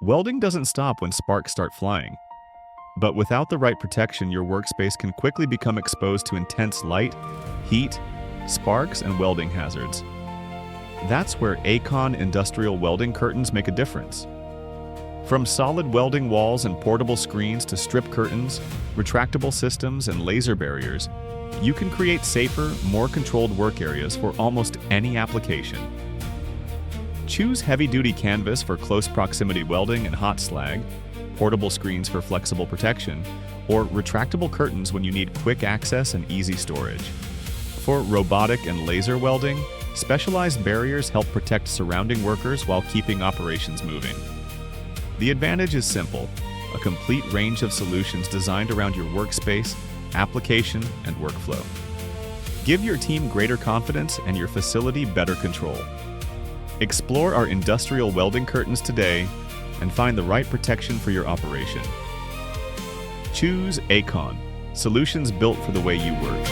Welding doesn't stop when sparks start flying. But without the right protection, your workspace can quickly become exposed to intense light, heat, sparks, and welding hazards. That's where Akon industrial welding curtains make a difference. From solid welding walls and portable screens to strip curtains, retractable systems, and laser barriers, you can create safer, more controlled work areas for almost any application. Choose heavy-duty canvas for close proximity welding and hot slag, portable screens for flexible protection, or retractable curtains when you need quick access and easy storage. For robotic and laser welding, specialized barriers help protect surrounding workers while keeping operations moving. The advantage is simple: a complete range of solutions designed around your workspace, application, and workflow. Give your team greater confidence and your facility better control. Explore our industrial welding curtains today and find the right protection for your operation. Choose Akon, solutions built for the way you work.